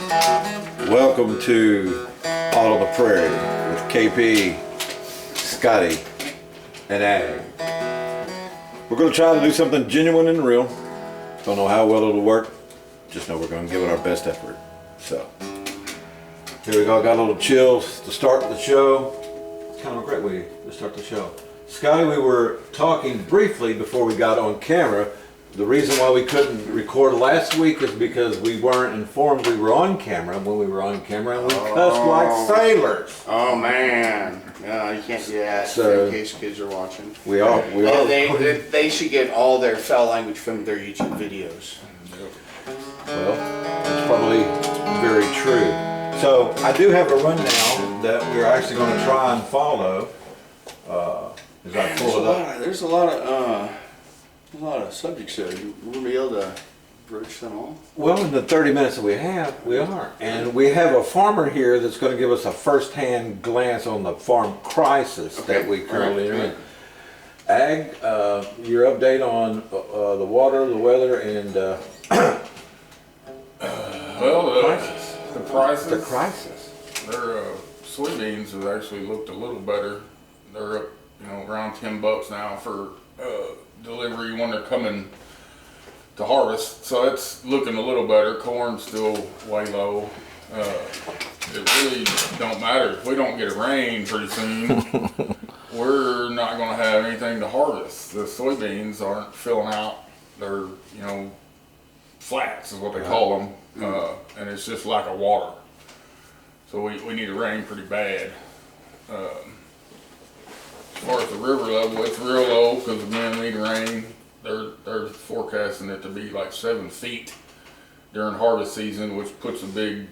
Welcome to Out on the Prairie with KP, Scotty, and Ag. We're going to try to do something genuine and real. Don't know how well it'll work. Just know we're going to give it our best effort. So, here we go. Got a little chills to start the show. It's kind of a great way to start the show. Scotty, we were talking briefly before we got on camera. The reason why we couldn't record last week is because we weren't informed we were on camera when we were on camera, and we cussed like sailors. Oh man, no, you can't do that. So, in case kids are watching. We are. They should get all their foul language from their YouTube videos. Well, that's probably very true. So I do have a rundown that we're actually going to try and follow. As I pull it up. There's a lot of subjects there. You will be able to broach them all? Well, in the 30 minutes that we have, we are. And we have a farmer here that's going to give us a first-hand glance on the farm crisis that we currently are in. Ag, your update on the water, the weather, and the prices. The crisis. Their soybeans have actually looked a little better. They're up, around $10 now for delivery when they're coming to harvest. So it's looking a little better. Corn's still way low. It really don't matter if we don't get a rain pretty soon. We're not going to have anything to harvest. The soybeans aren't filling out. They're flats is what they call them, and it's just lack of water. So we need a rain pretty bad. As far as the river level, it's real low because again, we need rain. They're forecasting it to be like 7 feet during harvest season, which puts a big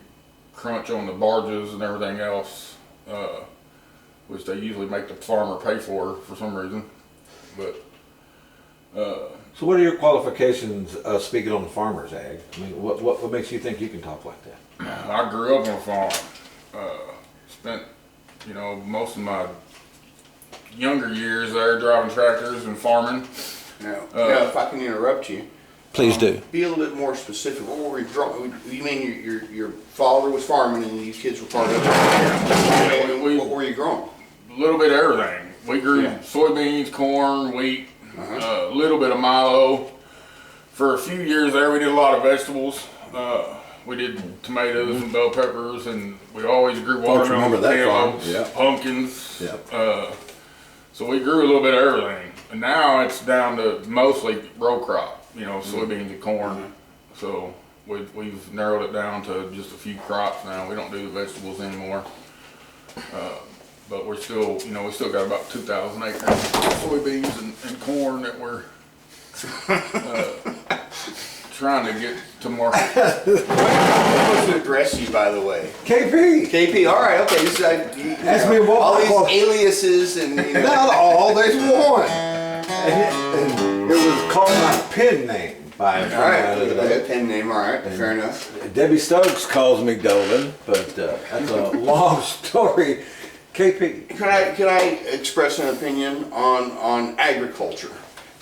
crunch on the barges and everything else, which they usually make the farmer pay for some reason. But so what are your qualifications speaking on the farmer's Ag? I mean, what makes you think you can talk like that? I grew up on a farm. Spent most of my younger years there driving tractors and farming. Now, if I can interrupt you. Please do. Be a little bit more specific. What were you mean your father was farming and these kids were part of it? What were you growing? A little bit of everything. We grew soybeans, corn, wheat, a little bit of milo. For a few years there, we did a lot of vegetables. We did tomatoes and bell peppers, and we always grew watermelon, potatoes, pumpkins. So we grew a little bit of everything. And now it's down to mostly row crop, soybeans and corn. So we've narrowed it down to just a few crops now. We don't do the vegetables anymore. But we're still, we still got about 2,000 acres of soybeans and corn that we're trying to get to market. What's to address you, by the way? KP. KP. All right. Okay. This is Ask me what all these aliases and not all. There's one. And it was called my pen name by a friend of the day. Pen name. All right. Fair enough. Debbie Stokes calls me Dolan, but that's a long story. KP. Can I express an opinion on agriculture?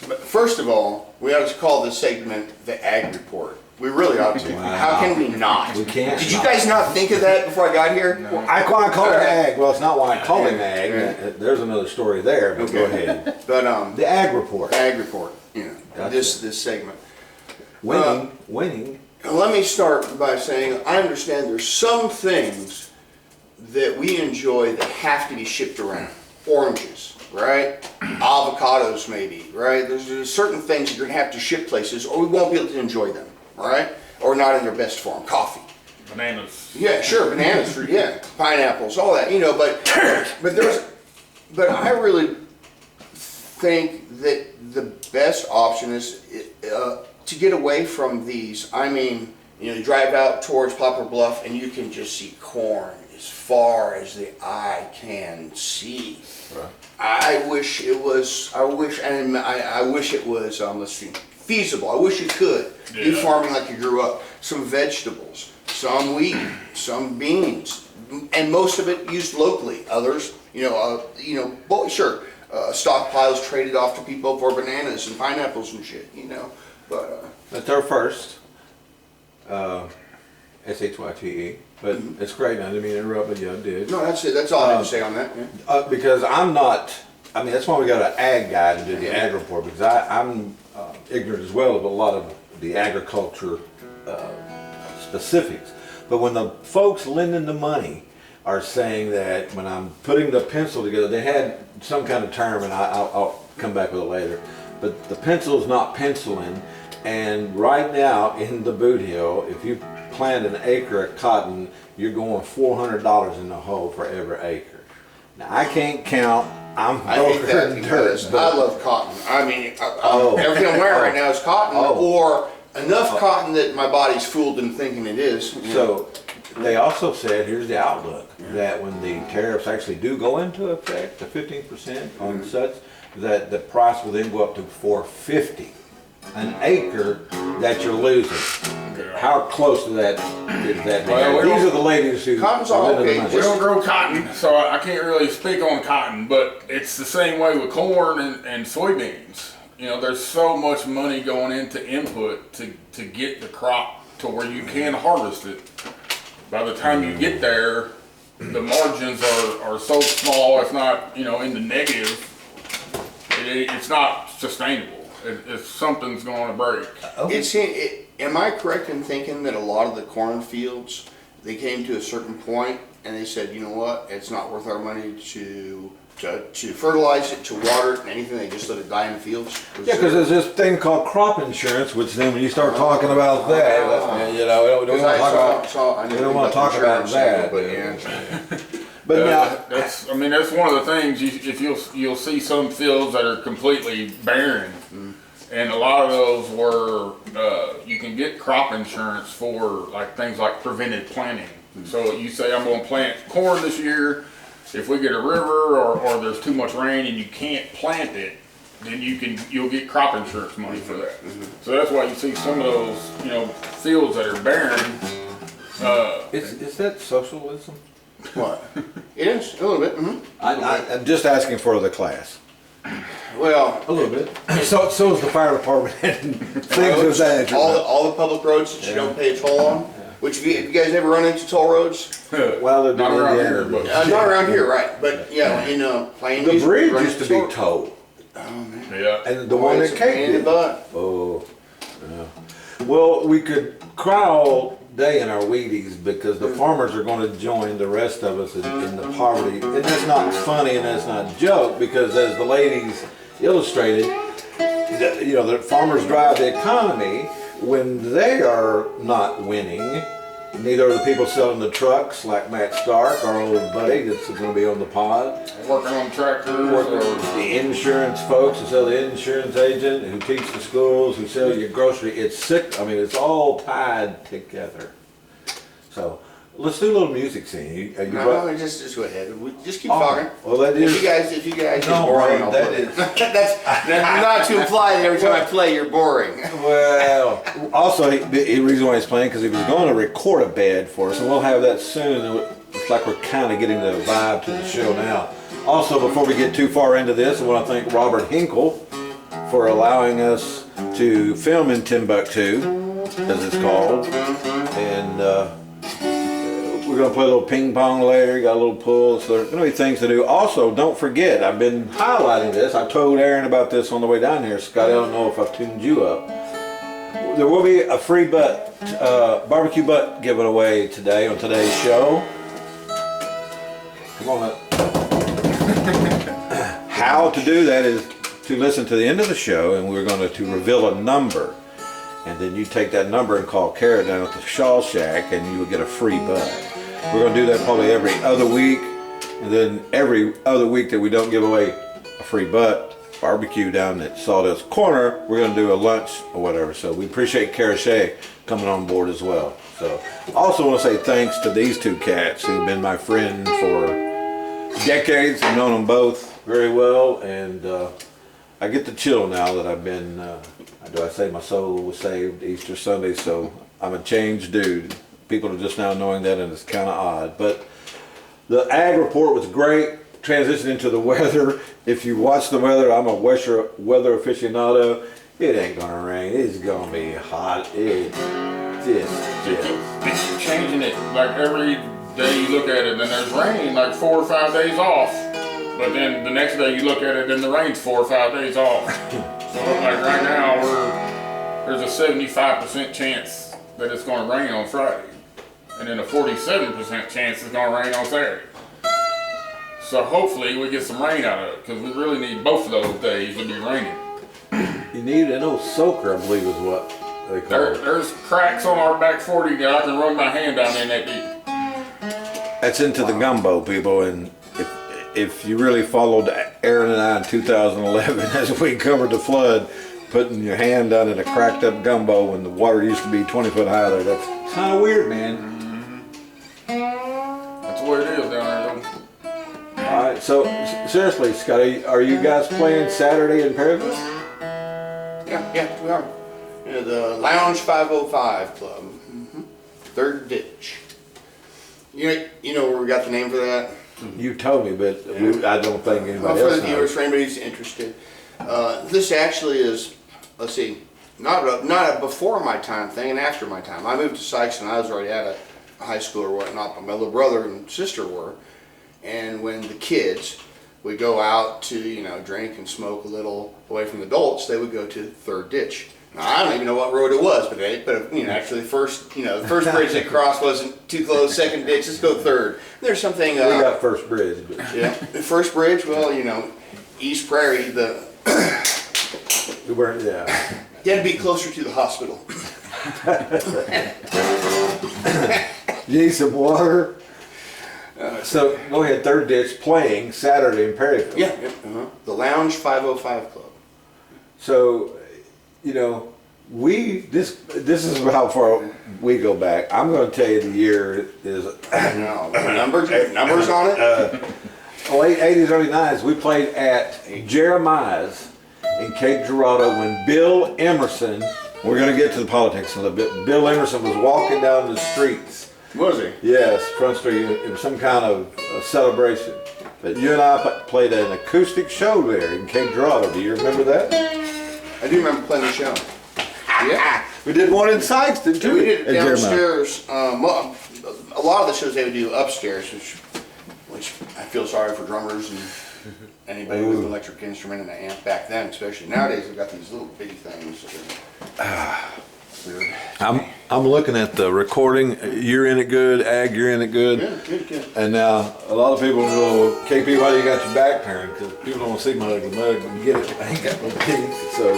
But first of all, we ought to call this segment the Ag Report. We really ought to. Wow. How can we not? We can't. Did you guys not think of that before I got here? No. I call it Ag. Well, it's not why I call him Ag. There's another story there, but go ahead. But The Ag Report. Ag Report. Gotcha. This segment. Winning. Let me start by saying I understand there's some things that we enjoy that have to be shipped around. Oranges, right? Avocados, maybe, right? There's certain things you're going to have to ship places, or we won't be able to enjoy them, right? Or not in their best form. Coffee. Bananas. Yeah, sure, bananas, pineapples, all that, but I really think that the best option is to get away from these. I mean, you drive out towards Poplar Bluff and you can just see corn as far as the eye can see. Right. I wish it was, let's see, feasible. I wish you could do farming like you grew up. Some vegetables, some wheat, some beans, and most of it used locally. Others, stockpiles traded off to people for bananas and pineapples and shit, But that's our first. SHYTE, but it's great. I didn't mean to interrupt, but yeah, I did. No, that's it. That's all I have to say on that. Yeah. Because I'm not, I mean, that's why we got an ag guy to do the ag report, because I'm ignorant as well of a lot of the agriculture specifics. But when the folks lending the money are saying that when I'm putting the pencil together, they had some kind of term, and I'll come back with it later, but the pencil's not penciling, and right now in the boot hill, if you plant an acre of cotton, you're going $400 in the hole for every acre. Now I can't count. I hate that because I love cotton. I mean, everything I'm wearing right now is cotton, or enough cotton that my body's fooled in thinking it is. So they also said, here's the outlook, that when the tariffs actually do go into effect, the 15% on such, that the price will then go up to $450 an acre that you're losing. How close to that is that? Well, these are the ladies who Cotton's all okay. We don't grow cotton, so I can't really speak on cotton, but it's the same way with corn and soybeans. You know, there's so much money going into input to get the crop to where you can harvest it. By the time you get there, the margins are so small, it's not, you know, in the negative. It's not sustainable. If something's going to break. Am I correct in thinking that a lot of the cornfields, they came to a certain point and they said, you know what, it's not worth our money to fertilize it, to water it, and anything, they just let it die in the fields? Yeah, because there's this thing called crop insurance, which then when you start talking about that, you know, we don't want to talk about that. But yeah. But now, that's one of the things. If you'll see some fields that are completely barren, and a lot of those were you can get crop insurance for like things like prevented planting. So you say, I'm going to plant corn this year. If we get a river or there's too much rain and you can't plant it, then you'll get crop insurance money for that. So that's why you see some of those fields that are barren. is that socialism? What? It is, a little bit. I'm just asking for the class. Well, a little bit. So is the fire department and things of that. All the public roads that you don't pay a toll on. Which have you guys ever run into toll roads? Well, they're not around here, but not around here, right? But yeah, in Plain. The bridge used to be tolled. Oh man. Yeah. And the one that came in. Oh. Yeah. Well, we could cry all day in our Wheaties because the farmers are going to join the rest of us in the poverty. And that's not funny and that's not a joke, because as the ladies illustrated, the farmers drive the economy. When they are not winning, neither are the people selling the trucks like Matt Stark, our old buddy that's going to be on the pod. Working on tractors. Or the insurance folks who sell the insurance agent, who teach the schools, who sell your grocery. It's sick. I mean, it's all tied together. So let's do a little music scene. No, just go ahead. Just keep talking. Well, that is. If you guys get boring, that is. that's not to imply that every time I play you're boring. Well, also the reason why he's playing because he was going to record a bed for us, and we'll have that soon. It's like we're kind of getting the vibe to the show now. Also, before we get too far into this, I want to thank Robert Hinkle for allowing us to film in Timbuktu, as it's called, and. We're going to play a little ping pong later, got a little pool, so there's going to be things to do. Also, don't forget, I've been highlighting this. I told Aaron about this on the way down here. Scott, I don't know if I've tuned you up. There will be a free barbecue butt given away today on today's show. Come on up. How to do that is to listen to the end of the show, and we're going to reveal a number. And then you take that number and call Kara down at the Shaw Shack, and you will get a free butt. We're going to do that probably every other week, and then every other week that we don't give away a free butt barbecue down at Sawdust Corner, we're going to do a lunch or whatever. So we appreciate Kara Shea coming on board as well. So I also want to say thanks to these two cats who've been my friend for decades. I've known them both very well, and I get to chill now that I've been, do I say my soul was saved Easter Sunday, so I'm a changed dude. People are just now knowing that, and it's kind of odd. But the ag report was great. Transitioning to the weather. If you watch the weather, I'm a weather aficionado. It ain't gonna rain. It's gonna be hot. Yeah. They keep changing it. Like every day you look at it, then there's rain, like 4 or 5 days off. But then the next day you look at it, then the rain's 4 or 5 days off. So like right now, there's a 75% chance that it's going to rain on Friday, and then a 47% chance it's going to rain on Saturday. So hopefully we get some rain out of it, because we really need both of those days to be raining. You need an old soaker, I believe is what they call it. There's cracks on our back 40 that I can run my hand down in that deep. That's into the gumbo, people, and if you really followed Aaron and I in 2011 as we covered the flood, putting your hand down in a cracked up gumbo when the water used to be 20 foot high there, that's kind of weird, man. That's the way it is down there, though. All right, so seriously, Scotty, are you guys playing Saturday in Perryville? Yeah, we are. You know, the Lounge 505 Club, Third Ditch. You know where we got the name for that? You told me, but I don't think anybody Well, for else the viewers, knows. for anybody who's interested, this actually is, let's see, not a before my time thing, and after my time. I moved to Sykes and I was already at a high school or whatnot, but my little brother and sister were. And when the kids would go out to, drink and smoke a little away from the adults, they would go to Third Ditch. Now, I don't even know what road it was, but actually the first bridge they crossed wasn't too close. Second ditch, let's go third. There's something. We got First Bridge. But. Yeah, the first bridge. Well, East Prairie. We weren't, yeah. You had to be closer to the hospital. You need some water? So go ahead, Third Ditch playing Saturday in Perryville. Yeah. The Lounge 505 Club. So, this is how far we go back. I'm going to tell you the year is No, numbers on it. late 80s, early 90s. We played at Jeremiah's in Cape Girardeau when Bill Emerson, we're going to get to the politics a little bit, Bill Emerson was walking down the streets. Was he? Yes, Front Street. It was some kind of celebration. But you and I played an acoustic show there in Cape Girardeau. Do you remember that? I do remember playing the show. Yeah. We did one in Sykeston too. We did it at Jeremiah. downstairs. A lot of the shows they would do upstairs, which I feel sorry for drummers and anybody with an electric instrument and an amp back then, especially. Nowadays they've got these little bitty things. Weird. I'm looking at the recording. You're in it good. Ag, you're in it good. Yeah, good. And now a lot of people go, KP, why do you got your back turned? Because people don't want to see my ugly mug and get it. I ain't got no teeth. So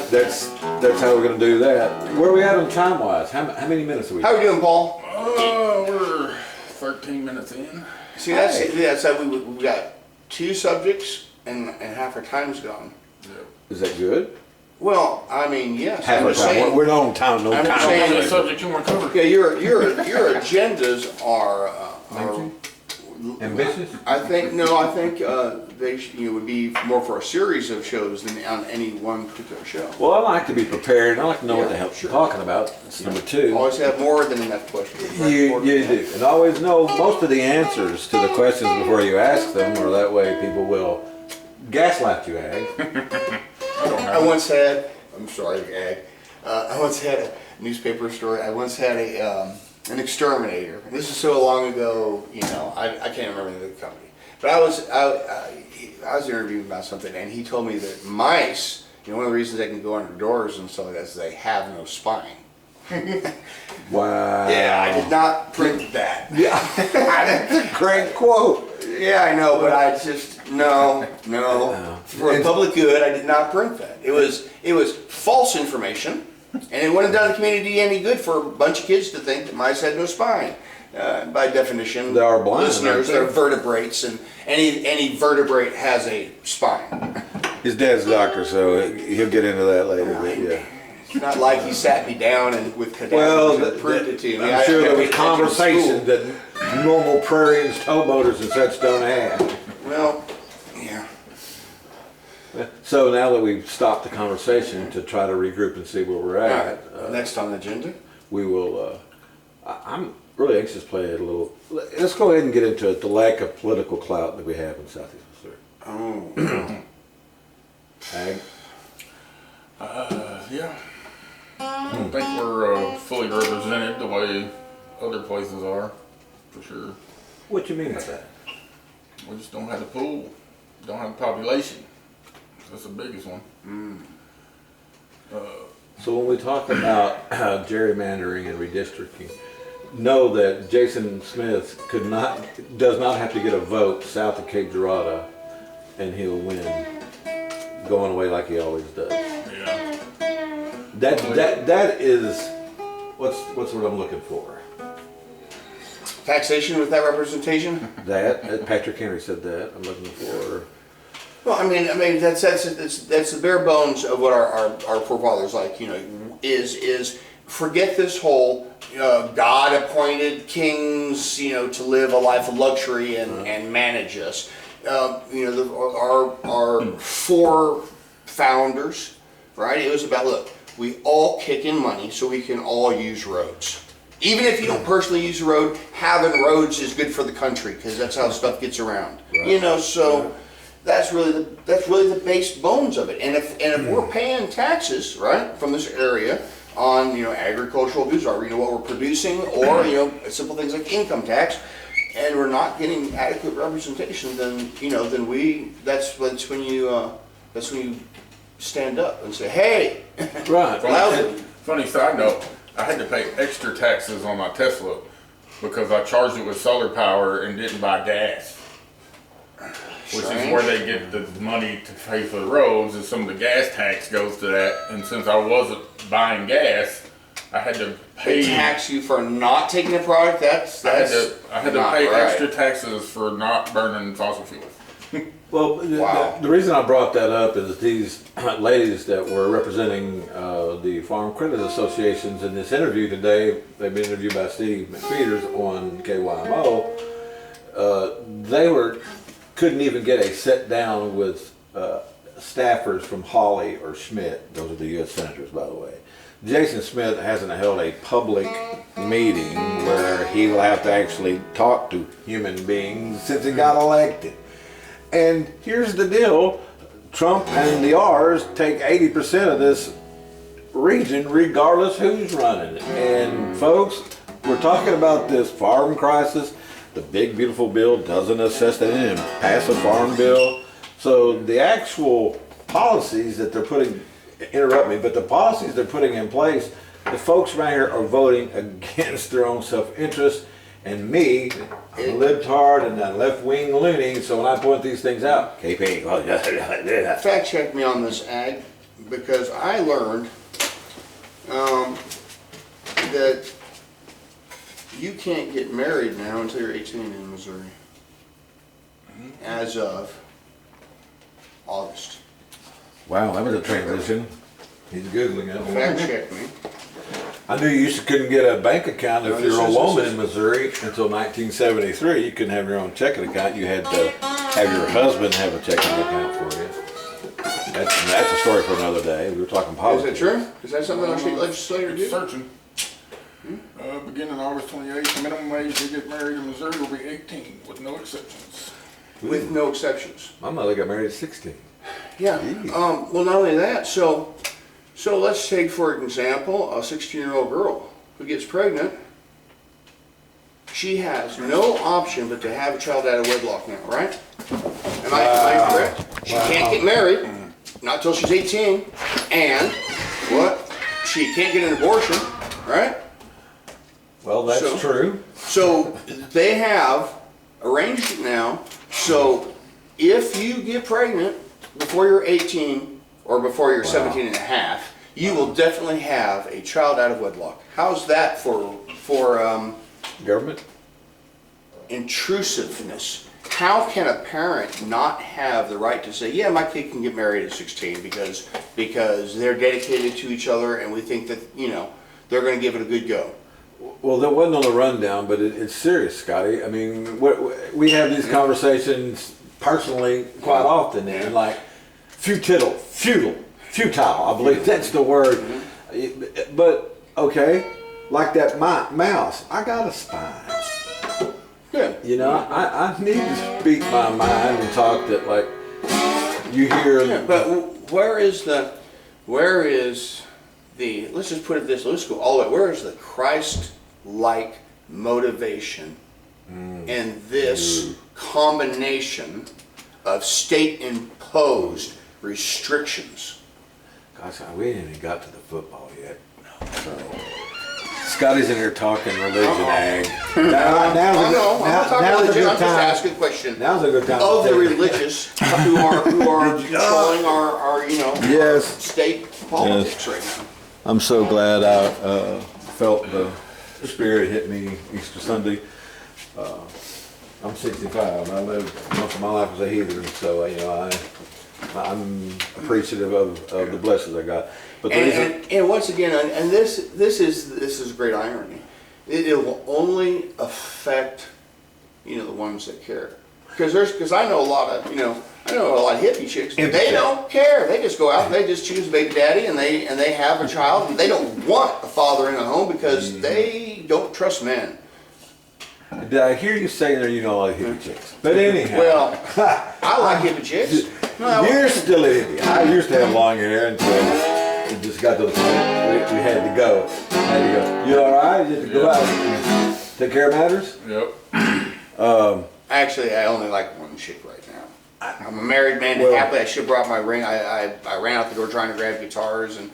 that's how we're going to do that. Where are we at on time wise? How many minutes are we? How are we doing, Paul? We're 13 minutes in. See, that's how we got 2 subjects and half our time's gone. Is that good? Well, I mean, yes. Half our time. We're not on time. No I'm time. saying- What subject you want to cover? Yeah, your agendas are Ambitious? I think they would be more for a series of shows than on any one particular show. Well, I like to be prepared. I like to know what the hell sure. you're talking about. That's number 2. Always have more than enough questions. You do. And always know most of the answers to the questions before you ask them, or that way people will gaslight you, Ag. I once had, I'm sorry, Ag. I once had a newspaper story. I once had an exterminator. This is so long ago, I can't remember the company. But I was interviewing about something, and he told me that mice, one of the reasons they can go under doors and stuff like that is they have no spine. Wow. Yeah, I did not print that. Yeah. That's a great quote. Yeah, I know, but I just no. For the public good, I did not print that. It was false information, and it wouldn't have done the community any good for a bunch of kids to think that mice had no spine. By definition, They are blind, listeners, aren't they? they're vertebrates, and any vertebrate has a spine. His dad's a doctor, so he'll get into that later. But yeah. It's not like he sat me down and with cadavers Well, and proved it to me. I'm sure there was I conversation that normal prairie and towboaters and such don't have. Well, yeah. So now that we've stopped the conversation to try to regroup and see where we're at, Next on the agenda. we will. I'm really anxious to play it a little. Let's go ahead and get into it. The lack of political clout that we have in Southeast Missouri. Oh. Ag? Yeah. I don't think we're fully represented the way other places are, for sure. What you mean by that? We just don't have the pool, don't have the population. That's the biggest one. So when we talk about gerrymandering and redistricting, know that Jason Smith does not have to get a vote south of Cape Girardeau, and he'll win, going away like he always does. Yeah. That is what's what I'm looking for. Taxation with that representation? That Patrick Henry said that. I'm looking for. Well, I mean, that's the bare bones of what our forefathers like. You know, is forget this whole God-appointed kings. You know, to live a life of luxury and manage us. You know, our four founders, right? It was about, look, we all kick in money so we can all use roads. Even if you don't personally use the road, having roads is good for the country because that's how stuff gets around. Right. You know, so that's really the base bones of it. And if we're paying taxes, right, from this area on, you know, agricultural goods, or, you know, what we're producing, or, you know, simple things like income tax, and we're not getting adequate representation, then, you know, that's when you stand up and say, hey, Right. loudly. Funny side note, I had to pay extra taxes on my Tesla because I charged it with solar power and didn't buy gas. Which is where they get the money to pay for the roads, and some of the gas tax goes to that. And since I wasn't buying gas, I had to pay. They tax you for not taking the product. I had to pay right. extra taxes for not burning fossil fuels. Well, Wow. the reason I brought that up is these ladies that were representing the Farm Credit Associations in this interview today, they've been interviewed by Steve McPeters on KYMO. They couldn't even get a sit down with staffers from Hawley or Schmidt. Those are the U.S. senators, by the way. Jason Smith hasn't held a public meeting where he will have to actually talk to human beings since he got elected. And here's the deal, Trump and the R's take 80% of this region regardless who's running it. And folks, we're talking about this farm crisis. The big beautiful bill doesn't assess that in, pass a farm bill. So the actual policies that they're putting, interrupt me, but the policies they're putting in place, the folks around here are voting against their own self-interest. And me, I'm a libtard and a left-wing loony, so when I point these things out, KP, well, Fact check me on this, Ag, because I learned that you can't get married now until you're 18 in Missouri, as of August. Wow, that was a transition. He's Googling it. Fact check me. I knew you couldn't get a bank account if No, you're a this woman is- in Missouri until 1973. You couldn't have your own checking account. You had to have your husband have a checking account for you. That's a story for another day. We were talking Is politics. that true? Is that something our state legislator It's did? searching. Beginning August 28th, minimum age to get married in Missouri will be 18, with no exceptions. With no exceptions. My mother got married at 16. Yeah. Well, not only that, so let's take, for example, a 16-year-old girl who gets pregnant. She has no option but to have a child out of wedlock now, right? Am I correct? She can't get married, not till she's 18, and what? She can't get an abortion, right? Well, that's So- true. So they have arranged it now, so if you get pregnant before you're 18 or before you're 17 and a half, you will definitely have a child out of wedlock. How's that for Government? intrusiveness? How can a parent not have the right to say, yeah, my kid can get married at 16 because they're dedicated to each other and we think that, you know, they're going to give it a good go? Well, that wasn't on the rundown, but it's serious, Scotty. I mean, we have these conversations personally quite often, and like futile, I believe that's the word. But okay, like that mouse, I got a spine. Good. You know, I need to speak my mind and talk that, like, you hear. Yeah, but where is let's just put it this, let's go all the way. Where is the Christ-like motivation in this combination of state-imposed restrictions? Gosh, we ain't even got to the football yet. So, Scotty's in here talking religion, Ag. I'm not talking now's a religion, good I'm just time. asking a question. Now's a good time. Of to the take it. religious who are controlling our Yes. state politics right now. I'm so glad I felt the Spirit hit me Easter Sunday. I'm 65. I lived most of my life as a heathen, so I'm appreciative of the blessings I got. But the reason, And once again, and this is great irony. It will only affect the ones that care. Because I know a lot of hippie chicks. They don't care. They just go out and they just choose a baby daddy and they have a child and they don't want a father in the home because they don't trust men. did I hear you say there you don't like hippie chicks? But anyhow. Well, I like hippie chicks. You're still a hippie. I used to have long hair until it just got to the point we had to go. You all right? You had to go out and take care of matters? Yep. Actually, I only like one chick right now. I'm a married man. Well- Happily, I should have brought my ring. I ran out the door trying to grab guitars and.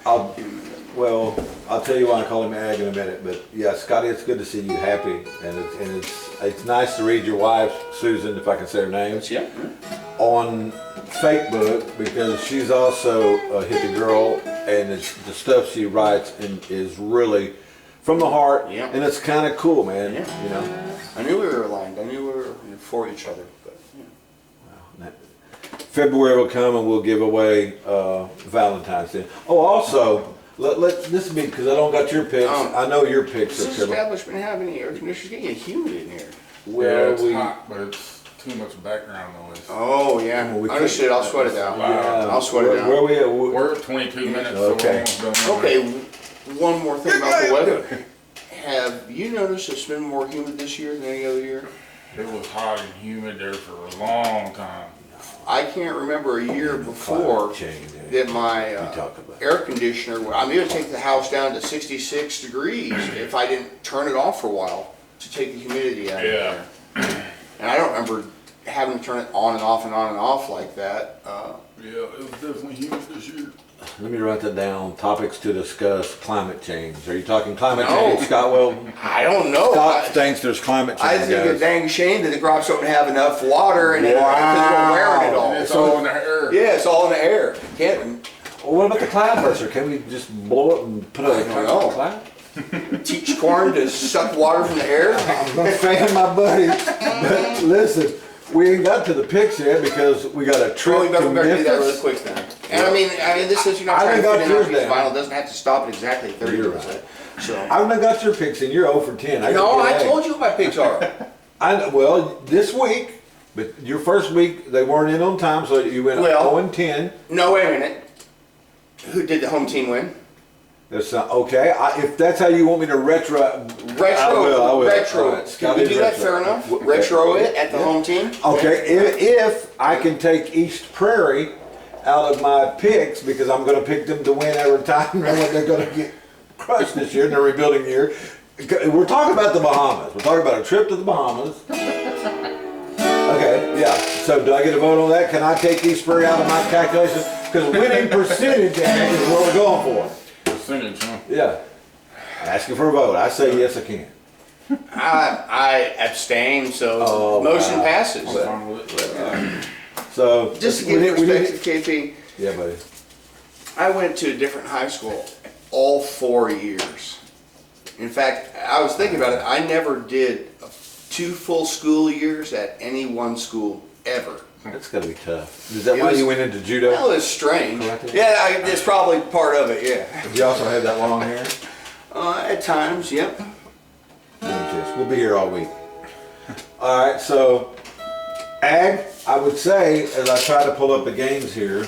Well, I'll tell you why I call him Ag in a minute, but yeah, Scotty, it's good to see you happy, and it's nice to read your wife, Susan, if I can say her name, Yeah. on Facebook because she's also a hippie girl, and the stuff she writes is really from the heart, Yeah. and it's kind of cool, man. Yeah. You know. I knew we were aligned. I knew we were for each other. But yeah. February will come and we'll give away Valentine's Day. Oh, also. This be because I don't got your pics. I know your pics Does are this killer. establishment have any air conditioners? Getting humid in here. Yeah, it's hot, but it's too much background noise. Oh yeah. Well, we Understood. I'll sweat it down. I'll sweat it down. Where we at? We're at 22 minutes, Okay. so we're almost done. Okay. One more thing about the weather. Have you noticed it's been more humid this year than any other year? It was hot and humid there for a long time. I can't remember a year before Climate change, that my talk about it. air conditioner, I'm going to take the house down to 66 degrees if I didn't turn it off for a while to take the humidity out of there. And I don't remember having to turn it on and off and on and off like that. Yeah, it was definitely humid this year. Let me write that down. Topics to discuss: climate change. Are you talking climate No. change, Scott? Well, I don't know. Scott thinks there's climate I change. think it's a guys. dang shame that the crops don't have enough water and because we're wearing it all. It's all in the air. Yeah, it's all in the air. Can't Well, what about the cloud burster? Can we just blow it and put it I don't know. cloud? teach corn to suck water from the air. I'm not fan my buddy, but listen, we ain't got to the pics yet because we got a trip Well, we better to do that really Memphis. quick then. And I mean, this is, you're not I trying to got fit in yours on a piece of down. vinyl. It doesn't have to stop at exactly 30 You're minutes. right. So. I haven't got your pics in. You're 0 for 10. No, I told you what my picks are. Well, this week, but your first week they weren't in on time, so you went Well- 0 and 10. No, wait a minute. Who did the home team win? That's not okay. If that's how you want me to retro, I will. Retro. All right, Can Scotty, we do that? retro. Fair enough. Okay. Retro it at the home team. Okay, if I can take East Prairie out of my picks because I'm going to pick them to win every time, and they're going to get crushed this year in their rebuilding year. We're talking about the Bahamas. We're talking about a trip to the Bahamas. Okay, yeah. So do I get a vote on that? Can I take East Prairie out of my calculations? Because winning percentage is what we're going for. Percentage, huh? Yeah. Asking for a vote. I say yes, I can. I abstain, so Oh, motion wow. passes. I'm fine with it. So Just to we give need- we need- perspective, KP, Yeah, buddy. I went to a different high school all 4 years. In fact, I was thinking about it. I never did 2 full school years at any one school ever. That's gotta be tough. Is that It why was- you went into judo? Well, it's strange. Correct. Yeah, it's probably part of it. Yeah. Did you also have that long hair? At times, yep. We'll be here all week. All right, so Ag, I would say as I try to pull up the games here,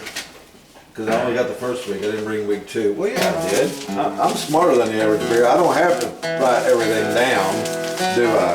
because I only got the first week, I didn't bring week 2. Well, yeah, I did. I'm smarter than the average bear. I don't have to write everything down, do I?